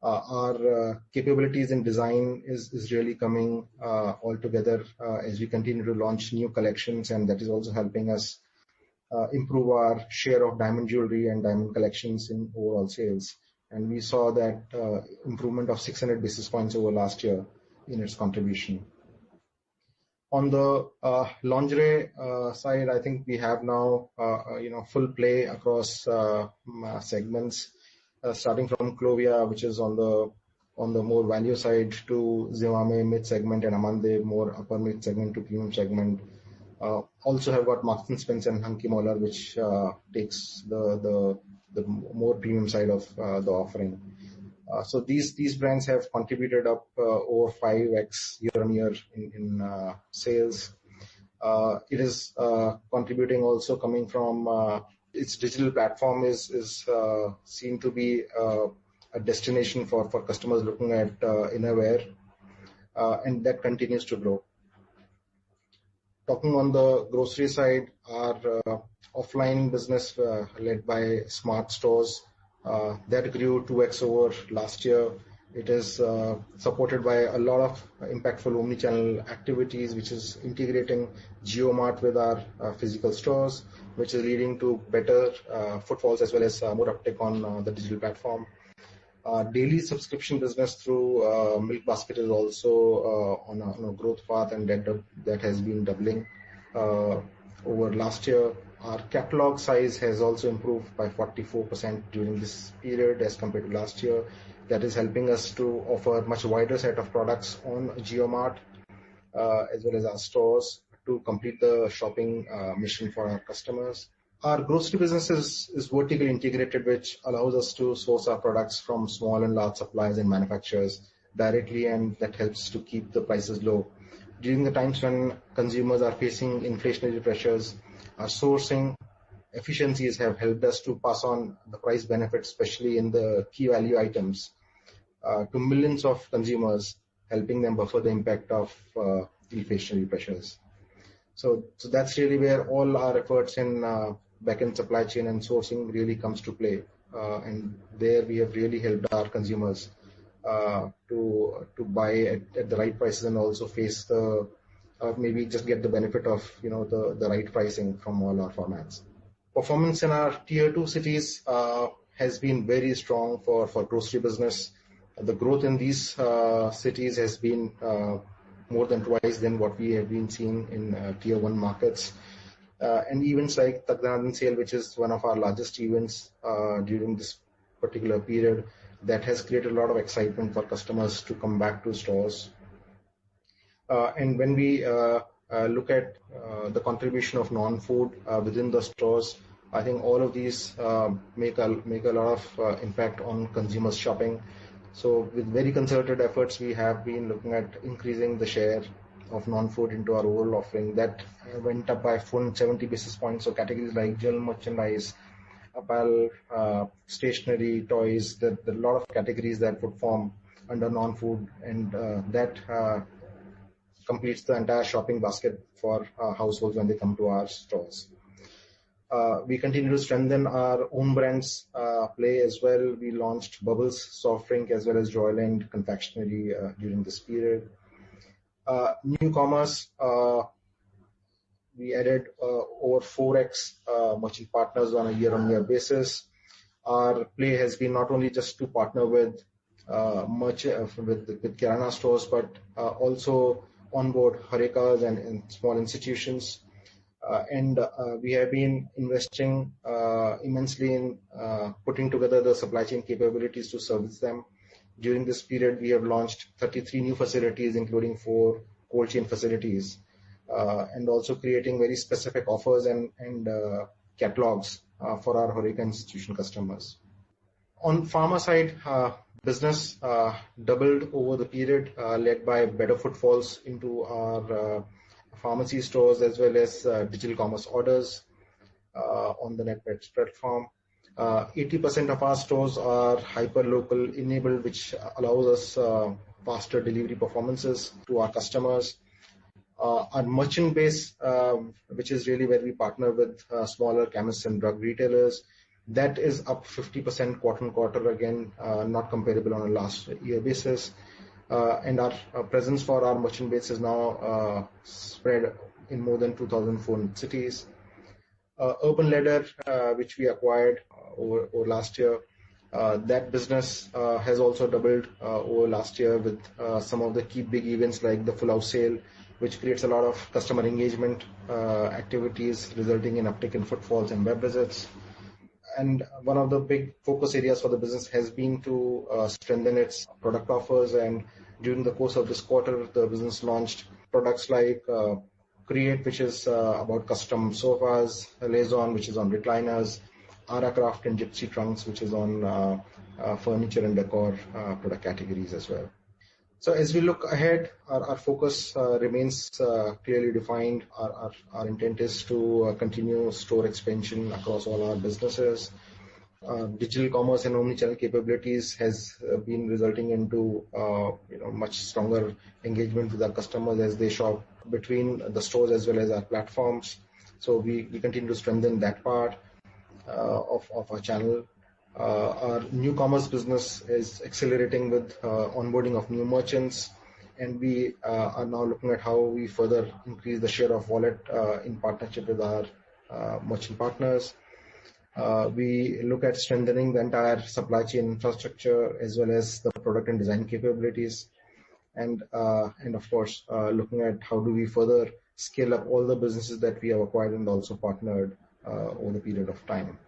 Our capabilities in design is really coming all together as we continue to launch new collections, and that is also helping us improve our share of diamond jewelry and diamond collections in overall sales. And we saw that improvement of 600 basis points over last year in its contribution. On the lingerie side, I think we have now full play across segments, starting from Clovia, which is on the more value side, to Zivame mid segment, and Amande more upper mid segment to premium segment. Also have got Marks & Spencer and Hanky Moller, which takes the more premium side of the offering. So these brands have contributed up over 5x year on year in sales. It is contributing also coming from its digital platform is seen to be a destination for customers looking at innerwear, and that continues to grow. Talking on the grocery side, our offline business led by smart stores that grew 2x over last year. It is supported by a lot of impactful omni-channel activities, which is integrating JioMart with our physical stores, which is leading to better footfalls as well as more uptake on the digital platform. Daily subscription business through Milk Basket is also on a growth path, and that has been doubling over last year. Our catalog size has also improved by 44% during this period as compared to last year. That is helping us to offer a much wider set of products on JioMart as well as our stores to complete the shopping mission for our customers. Our grocery business is vertically integrated, which allows us to source our products from small and large suppliers and manufacturers directly, and that helps to keep the prices low. During the times when consumers are facing inflationary pressures, our sourcing efficiencies have helped us to pass on the price benefits, especially in the key value items, to millions of consumers, helping them buffer the impact of inflationary pressures. So that's really where all our efforts in back-end supply chain and sourcing really comes to play. And there we have really helped our consumers to buy at the right prices and also face maybe just get the benefit of the right pricing from all our formats. Performance in our tier 2 cities has been very strong for grocery business. The growth in these cities has been more than twice than what we have been seeing in tier 1 markets. And events like Tagdandan Sale, which is one of our largest events during this particular period, that has created a lot of excitement for customers to come back to stores. And when we look at the contribution of non-food within the stores, I think all of these make a lot of impact on consumers shopping. So with very concerted efforts, we have been looking at increasing the share of non-food into our overall offering. That went up by 470 basis points. So categories like general merchandise, apparel, stationery, toys, there are a lot of categories that would form under non-food, and that completes the entire shopping basket for households when they come to our stores. We continue to strengthen our own brands play as well. We launched Bubbles soft drink as well as Joyland confectionery during this period. New commerce, we added over 4x merchant partners on a year-on-year basis. Our play has been not only just to partner with with Kirana stores, but also onboard Horecas and small institutions. We have been investing immensely in putting together the supply chain capabilities to service them. During this period, we have launched 33 new facilities, including 4 cold chain facilities, and also creating very specific offers and catalogs for our Horeca institution customers. On pharma side, business doubled over the period, led by better footfalls into our pharmacy stores as well as digital commerce orders on the NetBeds platform. 80% of our stores are hyper-local enabled, which allows us faster delivery performances to our customers. Our merchant base, which is really where we partner with smaller chemists and drug retailers, that is up 50% quarter-on-quarter, again, not comparable on a last year basis. And our presence for our merchant base is now spread in more than 2,400 cities. Urban Ladder, which we acquired over last year, that business has also doubled over last year with some of the key big events like the Full House Sale, which creates a lot of customer engagement activities, resulting in uptick in footfalls and web visits. And one of the big focus areas for the business has been to strengthen its product offers. And during the course of this quarter, the business launched products like Create, which is about custom sofas, Liaison, which is on recliners, Aracraft and Gypsy Trunks, which is on furniture and decor product categories as well. So as we look ahead, our focus remains clearly defined. Our intent is to continue store expansion across all our businesses. Digital commerce and omnichannel capabilities has been resulting into much stronger engagement with our customers as they shop between the stores as well as our platforms. So we continue to strengthen that part of our channel. Our new commerce business is accelerating with onboarding of new merchants, and we are now looking at how we further increase the share of wallet in partnership with our merchant partners. We look at strengthening the entire supply chain infrastructure as well as the product and design capabilities, and of course looking at how do we further scale up all the businesses that we have acquired and also partnered over the period of time.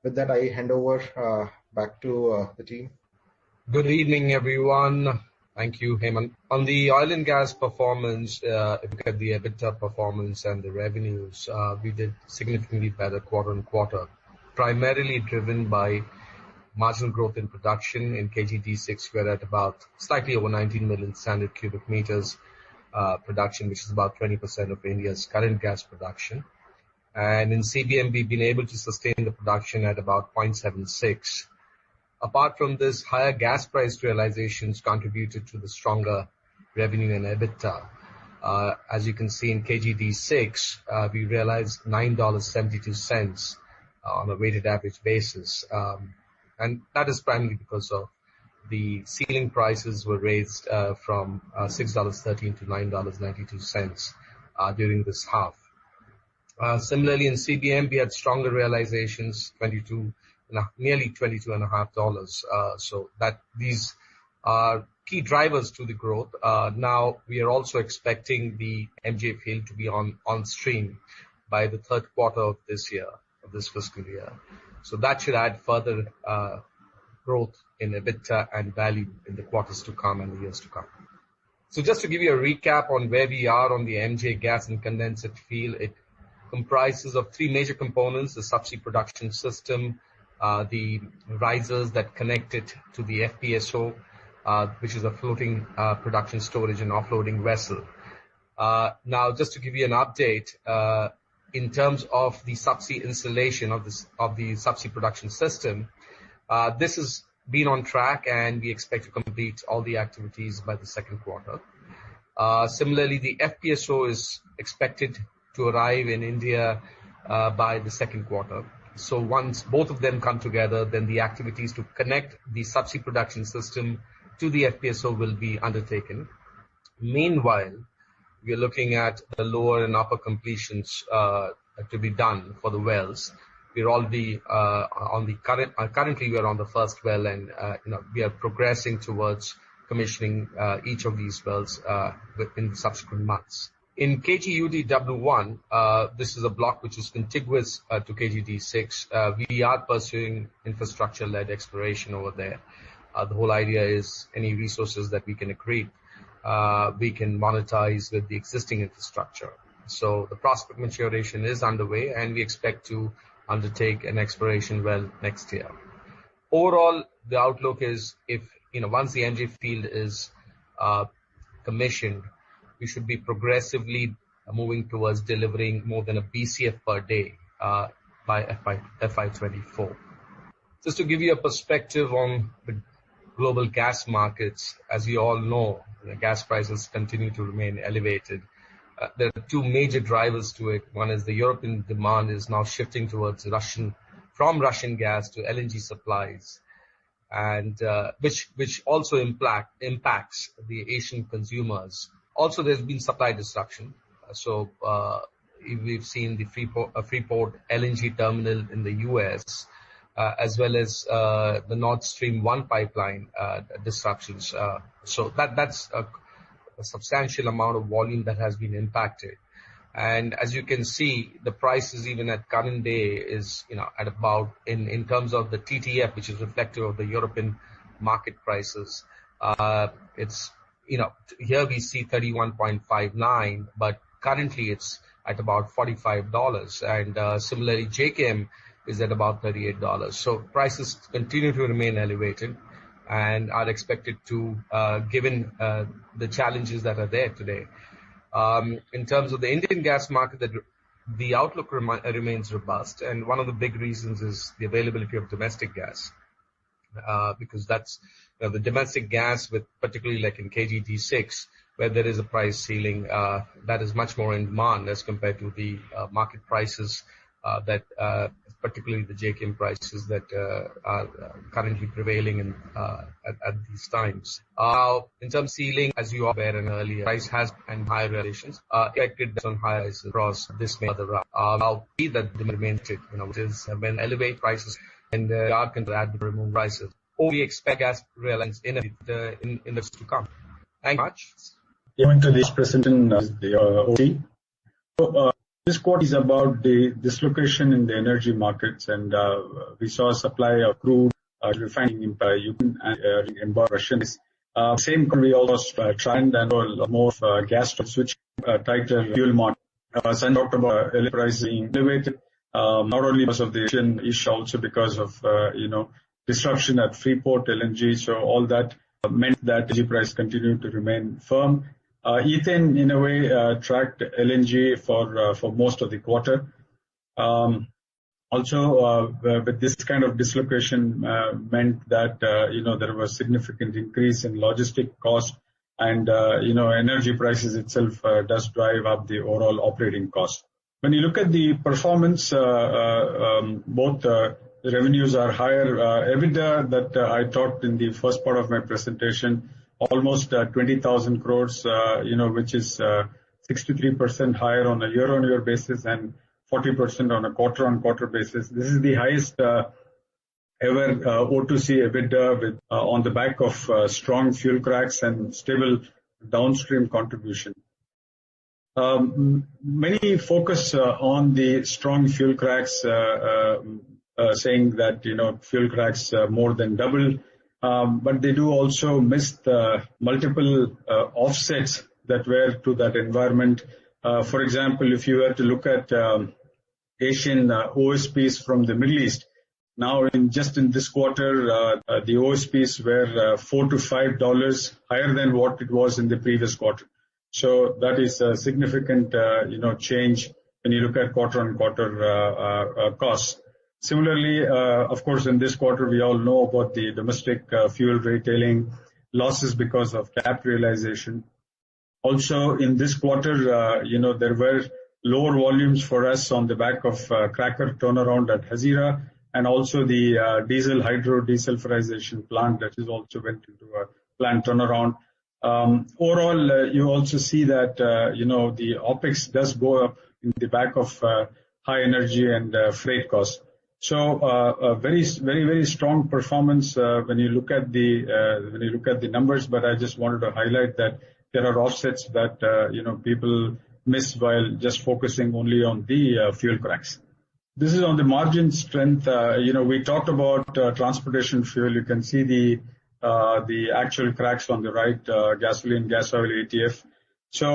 With that, I hand over back to the team. Good evening, everyone. Thank you, Hemant. On the oil and gas performance, if you look at the EBITDA performance and the revenues, we did significantly better quarter on quarter, primarily driven by marginal growth in production. In KG-D6, we're at about slightly over 19 million standard cubic meters production, which is about 20% of India's current gas production. And in CBM, we've been able to sustain the production at about 0.76. Apart from this, higher gas price realizations contributed to the stronger revenue and EBITDA. As you can see in KG-D6, we realized $9.72 on a weighted average basis. And that is primarily because of the ceiling prices were raised from $6.13 to $9.92 during this half. Similarly, in CBM, we had stronger realizations, nearly $22.50. So that these are key drivers to the growth. Now we are also expecting the MJ field to be on stream by the third quarter of this year, of this fiscal year. So that should add further growth in EBITDA and value in the quarters to come and the years to come. So just to give you a recap on where we are on the MJ gas and condensate field, it comprises of 3 major components: the subsea production system, the risers that connect it to the FPSO, which is a floating production storage and offloading vessel. Now, just to give you an update, in terms of the subsea installation of the subsea production system, this has been on track, and we expect to complete all the activities by the second quarter. Similarly, the FPSO is expected to arrive in India by the second quarter. So once both of them come together, then the activities to connect the subsea production system to the FPSO will be undertaken. Meanwhile, we are looking at the lower and upper completions to be done for the wells. we're already currently we are on the first well, and we are progressing towards commissioning each of these wells in the subsequent months. In KG-UDW1, this is a block which is contiguous to KG-D6. We are pursuing infrastructure-led exploration over there. The whole idea is any resources that we can accrete, we can monetize with the existing infrastructure. So the prospect maturation is underway, and we expect to undertake an exploration well next year. Overall, the outlook is once the NG field is commissioned, we should be progressively moving towards delivering more than a BCF per day by FY-24. Just to give you a perspective on the global gas markets, as you all know, the gas prices continue to remain elevated. There are two major drivers to it. One is the European demand is now shifting towards from Russian gas to LNG supplies, and which also impacts the Asian consumers. Also, there's been supply disruption. So we've seen the Freeport LNG terminal in the US, as well as the Nord Stream 1 pipeline disruptions. So that's a substantial amount of volume that has been impacted. And as you can see, the prices even at current day is, at about, in terms of the TTF, which is reflective of the European market prices, it's, here we see 31.59, but currently it's at about $45. And similarly, JKM is at about $38. So prices continue to remain elevated and are expected to, given the challenges that are there today. In terms of the Indian gas market, the outlook remains robust, and one of the big reasons is the availability of domestic gas, because that's the domestic gas, with particularly like in KG-D6, where there is a price ceiling that is much more in demand as compared to the market prices that particularly the JKM prices that are currently prevailing at these times. In terms of ceiling, as you are aware and earlier, price has and higher relations affected on higher prices across this May other route. Now, see that demand remains, which is when elevate prices and are can add the remove prices. Or we expect gas Reliance in the to come. Thank you much. Going to this presentation, the OT. So, this quote is about the dislocation in the energy markets, and we saw a supply of crude refining in Ukraine and embargo Russian. Same we also trend and more gas to switch tighter fuel market. Sun talked about LNG prices being elevated, not only because of the Asian issue, also because of disruption at Freeport LNG. So all that meant that LNG price continued to remain firm. Ethane, in a way, tracked LNG for most of the quarter. Also, with this kind of dislocation, meant that there was significant increase in logistic cost, and energy prices itself does drive up the overall operating cost. When you look at the performance, both revenues are higher. EBITDA that I talked in the first part of my presentation, almost 20,000 crores, which is 63% higher on a year-on-year basis and 40% on a quarter-on-quarter basis. This is the highest ever O2C EBITDA with on the back of strong fuel cracks and stable downstream contribution. Many focus on the strong fuel cracks, saying that fuel cracks more than double. But they do also miss the multiple offsets that were to that environment. For example, if you were to look at Asian OSPs from the Middle East, now in this quarter, the OSPs were $4 to $5 higher than what it was in the previous quarter. So that is a significant change when you look at quarter-on-quarter costs. Similarly, of course, in this quarter, we all know about the domestic fuel retailing losses because of cap realization. Also, in this quarter, there were lower volumes for us on the back of cracker turnaround at Hazira, and also the diesel hydro desulfurization plant that is also went into a plant turnaround. Overall, you also see that the OPEX does go up in the back of high energy and freight costs. So a very strong performance when you look at the numbers. But I just wanted to highlight that there are offsets that people miss while just focusing only on the fuel cracks. This is on the margin strength. We talked about transportation fuel. You can see the actual cracks on the right, gasoline, gas oil, ATF. So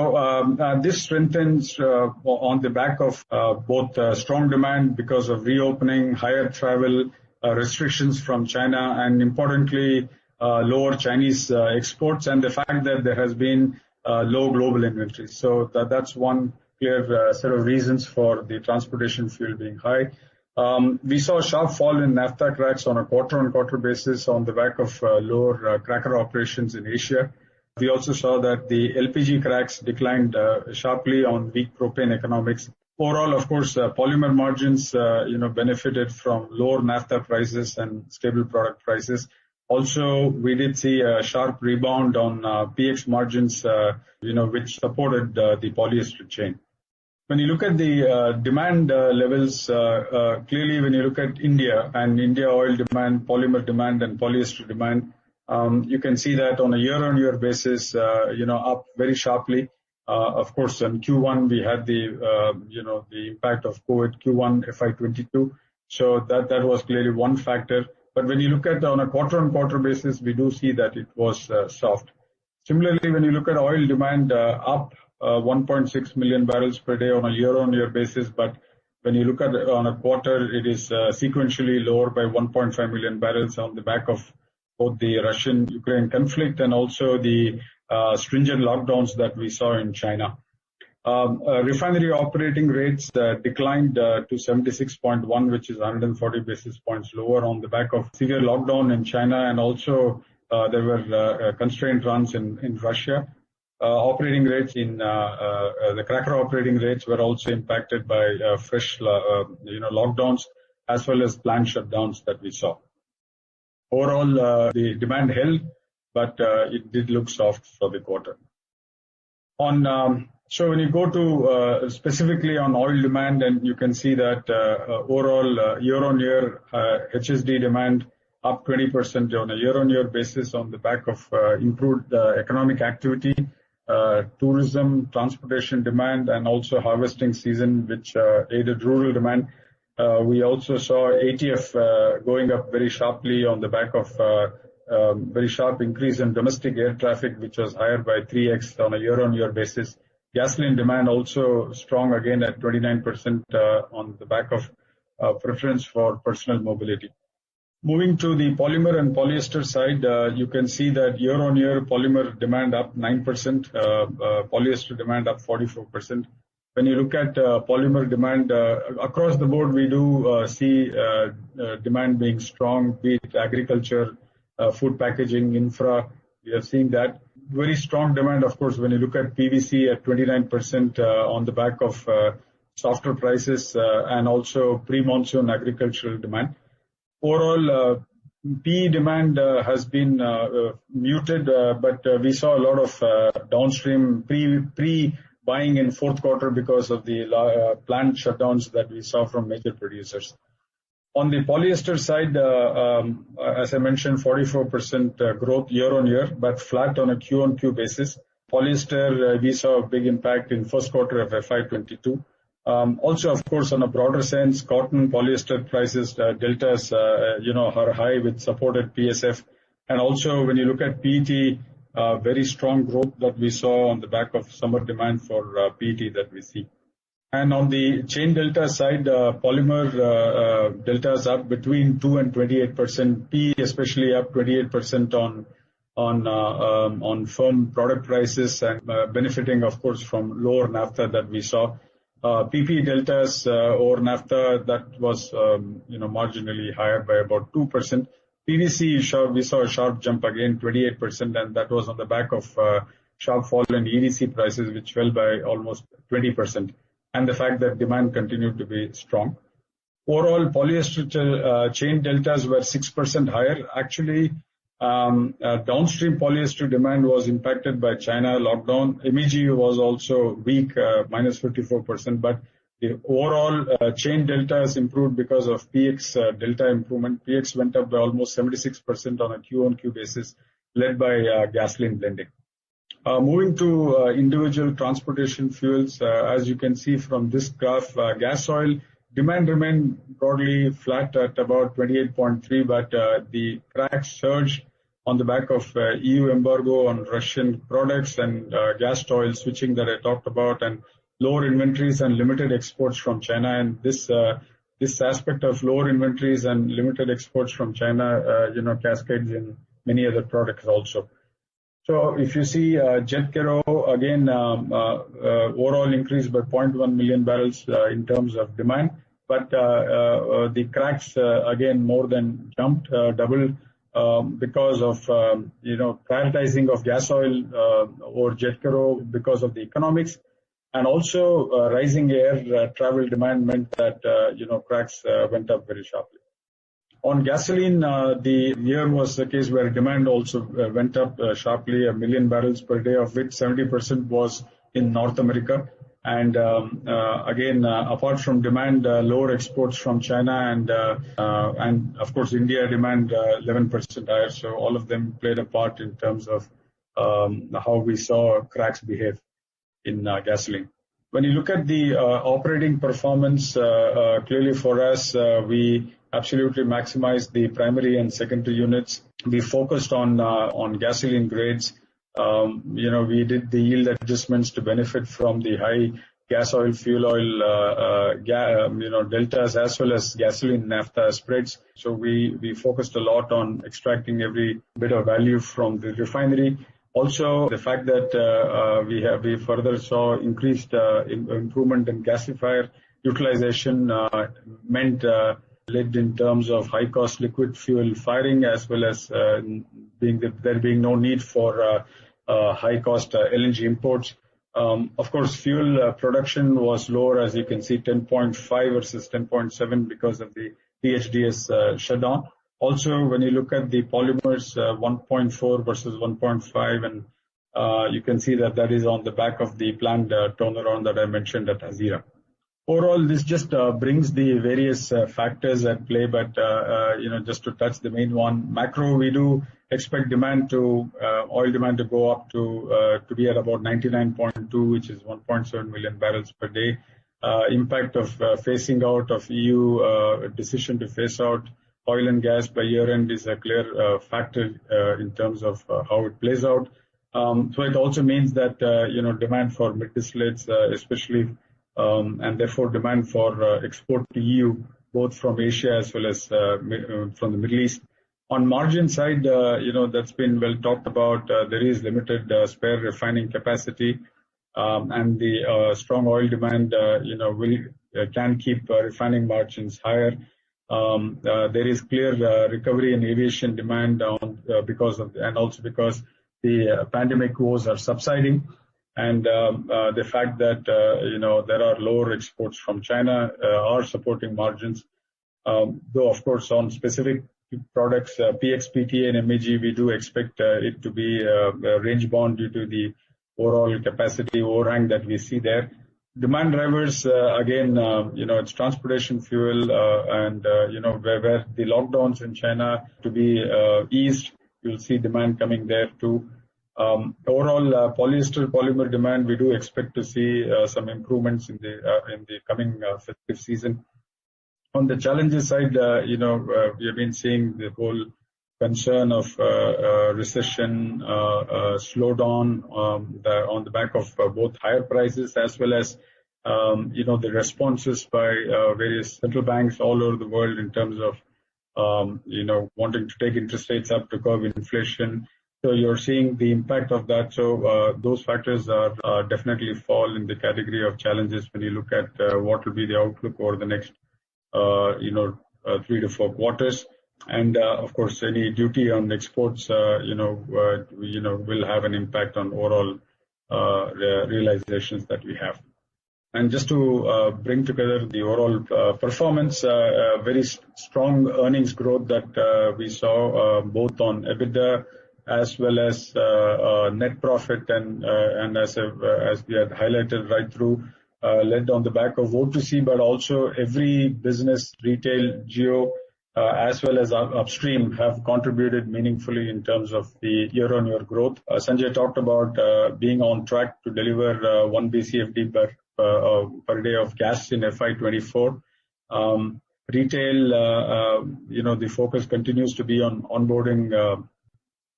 this strengthens on the back of both strong demand because of reopening, higher travel restrictions from China, and importantly, lower Chinese exports, and the fact that there has been low global inventory. So that's one clear set of reasons for the transportation fuel being high. We saw a sharp fall in naphtha cracks on a quarter-on-quarter basis on the back of lower cracker operations in Asia. We also saw that the LPG cracks declined sharply on weak propane economics. Overall, of course, polymer margins, benefited from lower naphtha prices and stable product prices. Also, we did see a sharp rebound on PX margins, which supported the polyester chain. When you look at the demand levels, clearly when you look at India and India oil demand, polymer demand, and polyester demand, you can see that on a year-on-year basis, up very sharply. Of course, in Q1 we had the impact of COVID, Q1 FY-22, so that was clearly one factor. But when you look at on a quarter-on-quarter basis, we do see that it was soft. Similarly, when you look at oil demand, up 1.6 million barrels per day on a year-on-year basis, but when you look at it on a quarter, it is sequentially lower by 1.5 million barrels on the back of both the Russian-Ukraine conflict and also the stringent lockdowns that we saw in China. Refinery operating rates declined to 76.1, which is 140 basis points lower on the back of severe lockdown in China, and also there were constrained runs in Russia. Operating rates in the cracker operating rates were also impacted by fresh lockdowns as well as planned shutdowns that we saw. Overall, the demand held, but it did look soft for the quarter. So when you go to specifically on oil demand, and you can see that overall year-on-year HSD demand up 20% on a year-on-year basis on the back of improved economic activity, tourism, transportation demand, and also harvesting season, which aided rural demand. We also saw ATF going up very sharply on the back of very sharp increase in domestic air traffic, which was higher by 3x on a year-on-year basis. Gasoline demand also strong again at 29% on the back of preference for personal mobility. Moving to the polymer and polyester side, you can see that year-on-year polymer demand up 9%, polyester demand up 44%. When you look at polymer demand across the board, we do see demand being strong, be it agriculture, food packaging, infra. We are seeing that very strong demand. Of course, when you look at PVC at 29% on the back of softer prices and also pre-monsoon agricultural demand. Overall, PE demand has been muted, but we saw a lot of downstream pre-buying in fourth quarter because of the plant shutdowns that we saw from major producers. On the polyester side, as I mentioned, 44% growth year-on-year, but flat on a Q-on-Q basis. Polyester, we saw a big impact in first quarter of FY-22. Also, of course, on a broader sense, cotton polyester prices deltas, are high with supported PSF. And also, when you look at PET, very strong growth that we saw on the back of summer demand for PET that we see. And on the chain delta side, polymer deltas up between 2 and 28%. PE especially up 28% on firm product prices and benefiting, of course, from lower naphtha that we saw. PP deltas over naphtha, that was marginally higher by about 2%. PVC, we saw a sharp jump again, 28%, and that was on the back of sharp fall in EDC prices, which fell by almost 20%, and the fact that demand continued to be strong. Overall, polyester chain deltas were 6% higher. Actually, downstream polyester demand was impacted by China lockdown. MEG was also weak, minus 54%, but The overall chain delta has improved because of PX delta improvement. PX went up by almost 76% on a Q-on-Q basis, led by gasoline blending. Moving to individual transportation fuels, as you can see from this graph, gas oil demand remained broadly flat at about 28.3, but the cracks surged on the back of EU embargo on Russian products and gas oil switching that I talked about, and lower inventories and limited exports from China. And this aspect of lower inventories and limited exports from China, cascades in many other products also. So if you see jet kero, again, overall increased by 0.1 million barrels in terms of demand, but the cracks again more than jumped, double, because of prioritizing of gas oil over jet kero because of the economics, and also rising air travel demand meant that cracks went up very sharply. On gasoline, the year was a case where demand also went up sharply, 1 million barrels per day, of which 70% was in North America. And again, apart from demand, lower exports from China and of course India demand 11% higher. So all of them played a part in terms of how we saw cracks behave in gasoline. When you look at the operating performance, clearly for us, we absolutely maximized the primary and secondary units. We focused on gasoline grades. We did the yield adjustments to benefit from the high gas oil, fuel oil, deltas, as well as gasoline naphtha spreads. So we focused a lot on extracting every bit of value from the refinery. Also, the fact that we further saw increased improvement in gasifier utilization meant led in terms of high-cost liquid fuel firing, as well as there being no need for high-cost LNG imports. Of course, fuel production was lower, as you can see, 10.5 versus 10.7 because of the PHDS shutdown. Also, when you look at the polymers, 1.4 versus 1.5, and you can see that is on the back of the planned turnaround that I mentioned at Hazira. Overall, this just brings the various factors at play, but just to touch the main one, macro, we do expect oil demand to go up to be at about 99.2, which is 1.7 million barrels per day. Impact of phasing out of EU decision to phase out oil and gas by year end is a clear factor in terms of how it plays out. So it also means that demand for mid distillates, especially, and therefore demand for export to EU, both from Asia as well as from the Middle East. On margin side, that's been well talked about. There is limited spare refining capacity, and the strong oil demand, can keep refining margins higher. There is clear recovery in aviation demand because the pandemic woes are subsiding, and the fact that there are lower exports from China are supporting margins. Though of course on specific products, PX, PTA, and MEG, we do expect it to be range bound due to the overall capacity overhang that we see there. Demand drivers, again, it's transportation fuel, and where the lockdowns in China to be eased, you'll see demand coming there too. Overall, polyester polymer demand, we do expect to see some improvements in the coming festive season. On the challenges side, we have been seeing the whole concern of recession, slowdown on the back of both higher prices as well as the responses by various central banks all over the world in terms of wanting to take interest rates up to curb inflation. So you're seeing the impact of that. So those factors are definitely fall in the category of challenges when you look at what will be the outlook over the next 3 to 4 quarters. And of course, any duty on exports, will have an impact on overall realizations that we have. And just to bring together the overall performance, very strong earnings growth that we saw both on EBITDA as well as net profit, and as we had highlighted right through, led on the back of O2C, but also every business, retail, Jio, as well as upstream have contributed meaningfully in terms of the year-on-year growth. Sanjay talked about being on track to deliver 1 BCFD per day of gas in FY-24. Retail, the focus continues to be on onboarding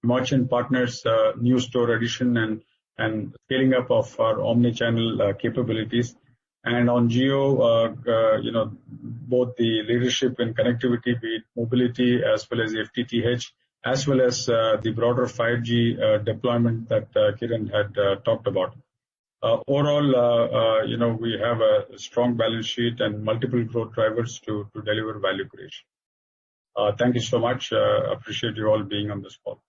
merchant partners, new store addition, and scaling up of our omni-channel capabilities. And on Jio, both the leadership in connectivity, be it mobility as well as FTTH, as well as the broader 5G deployment that Kiran had talked about. Overall, we have a strong balance sheet and multiple growth drivers to deliver value creation. Thank you so much. Appreciate you all being on this call.